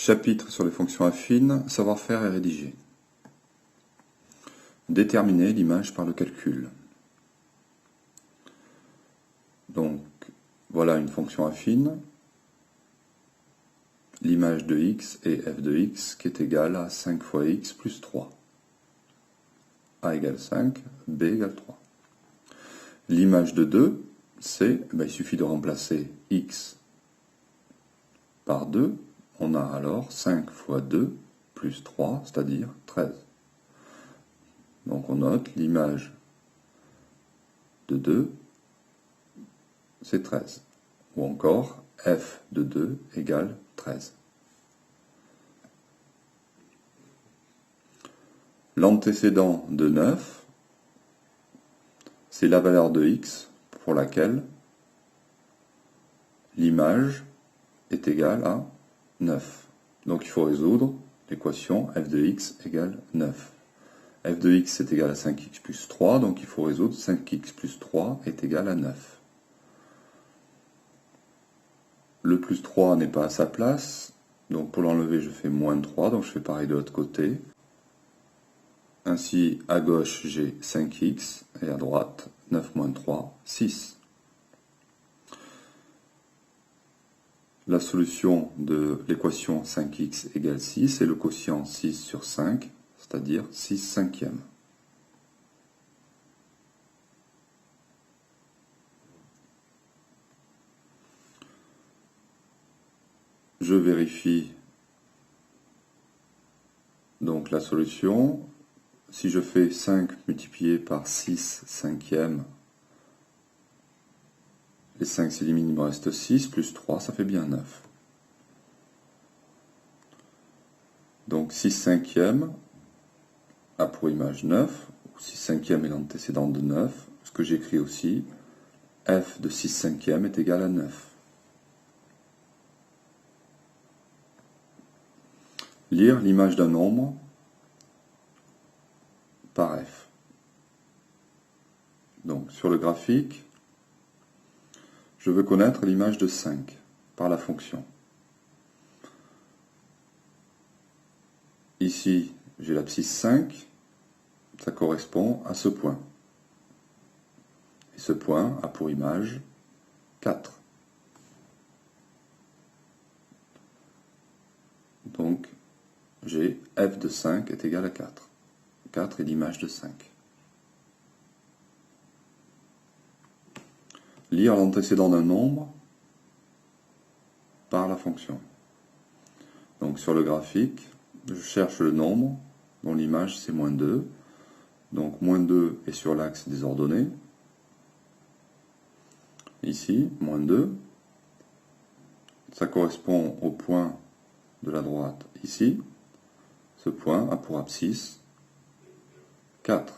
Chapitre sur les fonctions affines, savoir-faire et rédiger. Déterminer l'image par le calcul. Donc, voilà une fonction affine, l'image de x est f de x qui est égale à 5 fois x plus 3. A égale 5, b égale 3. L'image de 2, c'est, il suffit de remplacer x par 2, on a alors 5 fois 2 plus 3, c'est-à-dire 13. Donc on note l'image de 2, c'est 13. Ou encore f de 2 égale 13. L'antécédent de 9, c'est la valeur de x pour laquelle l'image est égale à 9. Donc il faut résoudre l'équation f de x égale 9. f de x est égal à 5x plus 3, donc il faut résoudre 5x plus 3 est égal à 9. Le plus 3 n'est pas à sa place, donc pour l'enlever je fais moins 3, donc je fais pareil de l'autre côté. Ainsi, à gauche j'ai 5x et à droite 9 moins 3, 6. La solution de l'équation 5x égale 6 est le quotient 6 sur 5, c'est-à-dire 6 cinquièmes. Je vérifie donc la solution. Si je fais 5 multiplié par 6 cinquièmes, les 5 s'éliminent, il me reste 6, plus 3, ça fait bien 9. Donc 6 cinquièmes a pour image 9, ou 6 cinquièmes est l'antécédent de 9, ce que j'écris aussi, f de 6 cinquièmes est égal à 9. Lire l'image d'un nombre par f. Donc sur le graphique, je veux connaître l'image de 5 par la fonction. Ici, j'ai l'abscisse 5, ça correspond à ce point. Et ce point a pour image 4. Donc, j'ai f de 5 est égal à 4. 4 est l'image de 5. Lire l'antécédent d'un nombre par la fonction. Donc sur le graphique, je cherche le nombre dont l'image c'est moins 2. Donc moins 2 est sur l'axe des ordonnées. Ici, moins 2. Ça correspond au point de la droite ici. Ce point a pour abscisse 4.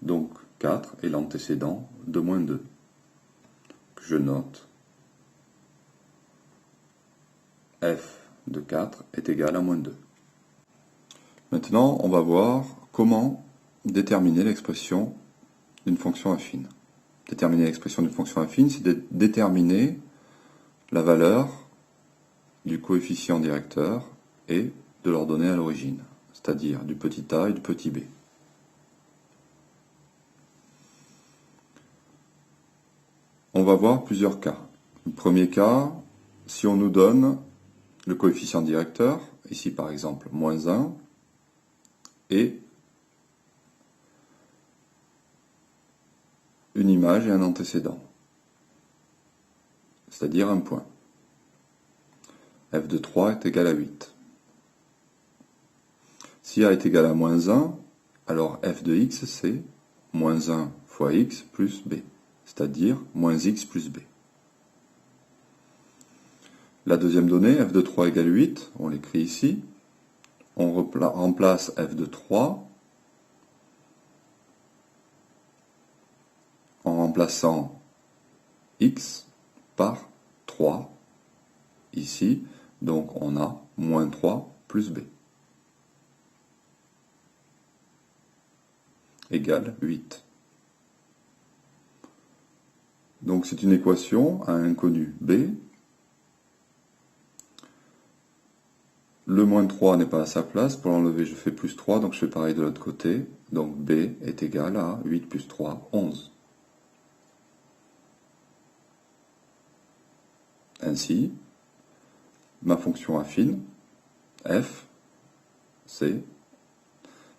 Donc 4 est l'antécédent de moins 2. Que je note. F de 4 est égal à moins 2. Maintenant, on va voir comment déterminer l'expression d'une fonction affine. Déterminer l'expression d'une fonction affine, c'est de déterminer la valeur du coefficient directeur et de l'ordonnée à l'origine, c'est-à-dire du petit a et du petit b. On va voir plusieurs cas. Le premier cas, si on nous donne le coefficient directeur, ici par exemple moins 1, et une image et un antécédent, c'est-à-dire un point. f de 3 est égal à 8. Si a est égal à moins 1, alors f de x c'est moins 1 fois x plus b, c'est-à-dire moins x plus b. La deuxième donnée, f de 3 égale 8, on l'écrit ici. On remplace f de 3 en remplaçant x par 3 ici. Donc on a moins 3 plus b égale 8. Donc c'est une équation à inconnu b le moins 3 n'est pas à sa place. Pour l'enlever, je fais plus 3, donc je fais pareil de l'autre côté. Donc b est égal à 8 plus 3, 11. Ainsi, ma fonction affine, f, c'est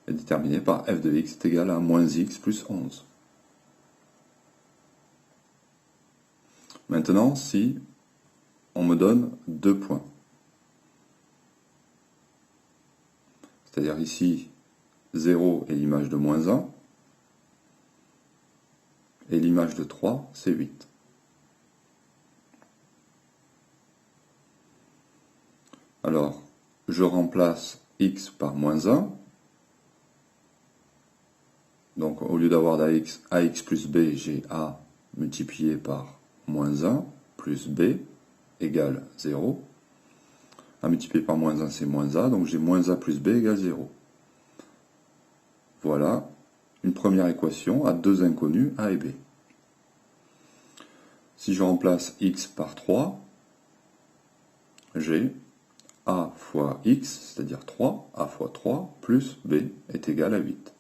est déterminée par f de x est égal à moins x plus 11. Maintenant, si on me donne 2 points, c'est-à-dire ici 0 est l'image de moins 1, et l'image de 3, c'est 8. Alors, je remplace x par moins 1. Donc, au lieu d'avoir ax plus b, j'ai a multiplié par moins 1 plus b égale 0. A multiplié par moins 1, c'est moins a, donc j'ai moins a plus b égale 0. Voilà une première équation à deux inconnus, a et b. Si je remplace x par 3, j'ai a fois x, c'est-à-dire 3, a fois 3, plus b est égal à 8.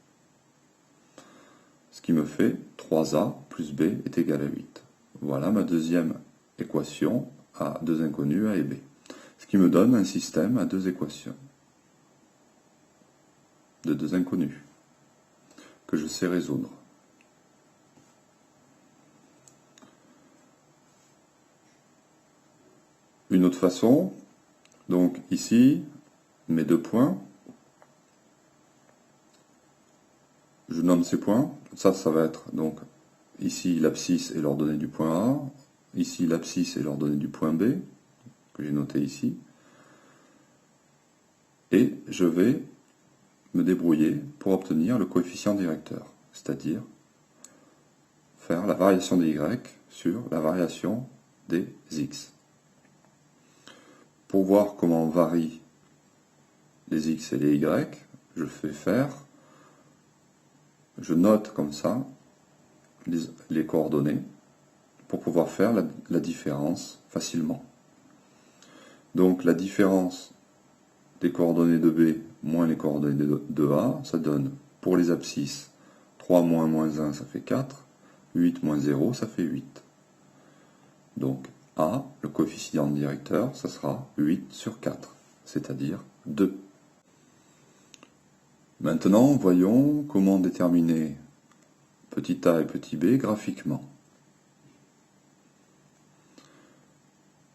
Ce qui me fait 3a plus b est égal à 8. Voilà ma deuxième équation à deux inconnus, a et b. Ce qui me donne un système à deux équations de deux inconnus que je sais résoudre. Une autre façon, donc ici, mes deux points, je nomme ces points, ça va être donc ici l'abscisse est l'ordonnée du point A, ici l'abscisse est l'ordonnée du point B, que j'ai noté ici, et je vais me débrouiller pour obtenir le coefficient directeur, c'est-à-dire faire la variation des y sur la variation des x. Pour voir comment varient les x et les y, je note comme ça les coordonnées pour pouvoir faire la différence facilement. Donc la différence des coordonnées de b moins les coordonnées de a, ça donne pour les abscisses 3 moins moins 1, ça fait 4, 8 moins 0, ça fait 8. Donc a, le coefficient directeur, ça sera 8 sur 4, c'est-à-dire 2. Maintenant, voyons comment déterminer petit a et petit b graphiquement.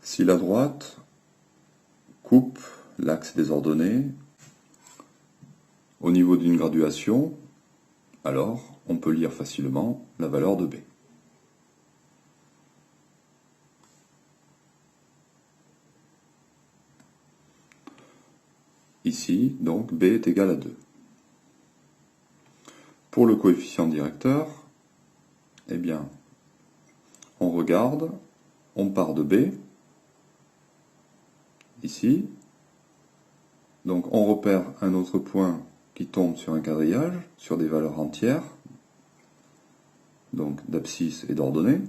Si la droite coupe l'axe des ordonnées au niveau d'une graduation, alors on peut lire facilement la valeur de b. Ici, donc, b est égal à 2. Pour le coefficient directeur, eh bien, on regarde, on part de b, ici, donc on repère un autre point qui tombe sur un quadrillage, sur des valeurs entières, donc d'abscisse et d'ordonnée,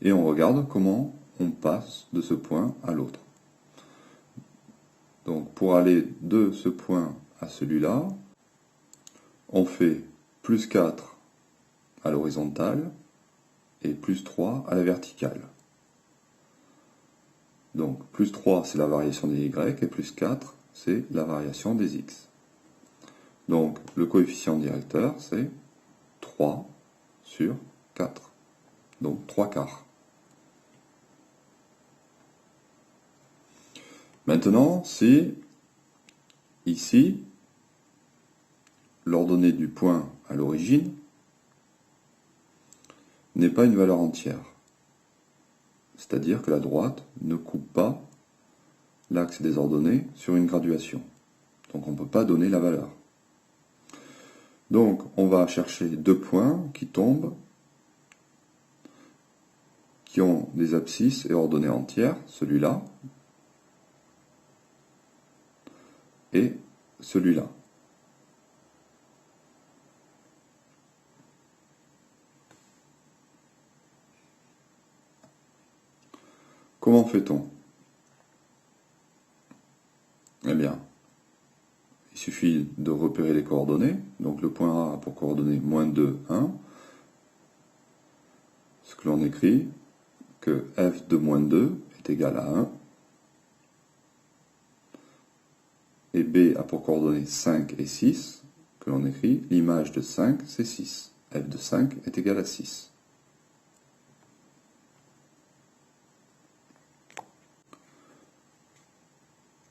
et on regarde comment on passe de ce point à l'autre. Donc pour aller de ce point à celui-là, on fait plus 4 à l'horizontale et plus 3 à la verticale. Donc plus 3 c'est la variation des y et plus 4 c'est la variation des x. Donc le coefficient directeur c'est 3 sur 4. Donc 3 quarts. Maintenant, si ici, l'ordonnée du point à l'origine n'est pas une valeur entière, c'est-à-dire que la droite ne coupe pas l'axe des ordonnées sur une graduation. Donc on ne peut pas donner la valeur. Donc on va chercher deux points qui tombent, qui ont des abscisses et ordonnées entières, celui-là et celui-là. Comment fait-on? Eh bien, il suffit de repérer les coordonnées. Donc le point A a pour coordonnées moins 2, 1. Ce que l'on écrit, que f de moins 2 est égal à 1. Et B a pour coordonnées 5 et 6, que l'on écrit, l'image de 5, c'est 6. F de 5 est égal à 6.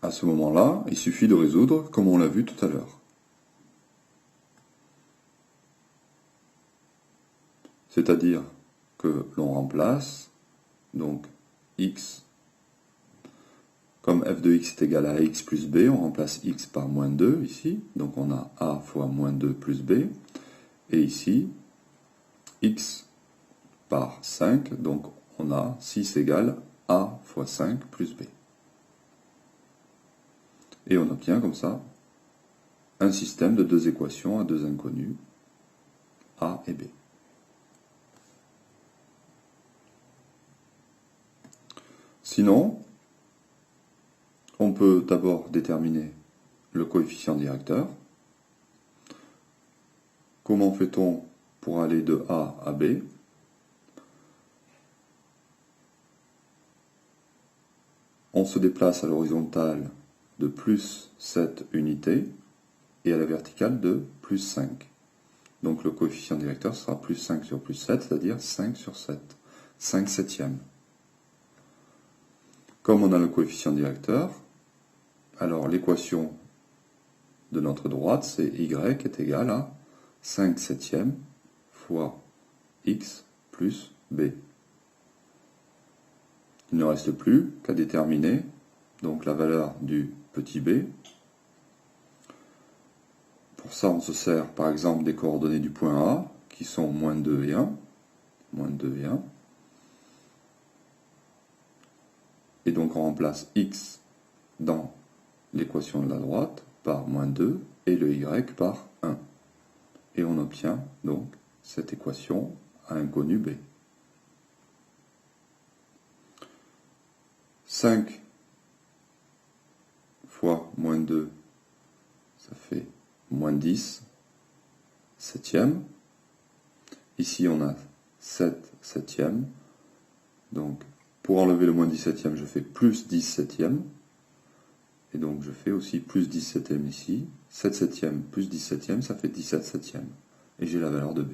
À ce moment-là, il suffit de résoudre comme on l'a vu tout à l'heure. C'est-à-dire que l'on remplace donc x, comme f de x est égal à x plus b, on remplace x par moins 2 ici, donc on a a fois moins 2 plus b, et ici x par 5, donc on a 6 égale a fois 5 plus b. Et on obtient comme ça un système de deux équations à deux inconnus, a et b. Sinon, on peut d'abord déterminer le coefficient directeur. Comment fait-on pour aller de A à B? On se déplace à l'horizontale de plus 7 unités et à la verticale de plus 5. Donc le coefficient directeur sera plus 5 sur plus 7, c'est-à-dire 5 sur 7, 5 septièmes. Comme on a le coefficient directeur, alors l'équation de notre droite, c'est y est égal à 5 septièmes fois x plus b. Il ne reste plus qu'à déterminer donc la valeur du petit b. Pour ça, on se sert par exemple des coordonnées du point A, qui sont moins 2 et 1. Moins 2 et 1. Et donc on remplace x dans l'équation de la droite par moins 2 et le y par 1. Et on obtient donc cette équation à inconnu b. 5 fois moins 2, ça fait moins 10 septièmes. Ici on a 7 septièmes. Donc pour enlever le moins 10 septièmes, je fais plus 10 septièmes. Et donc je fais aussi plus 10 septièmes ici. 7 septièmes plus 10 septièmes, ça fait 17 septièmes. Et j'ai la valeur de b.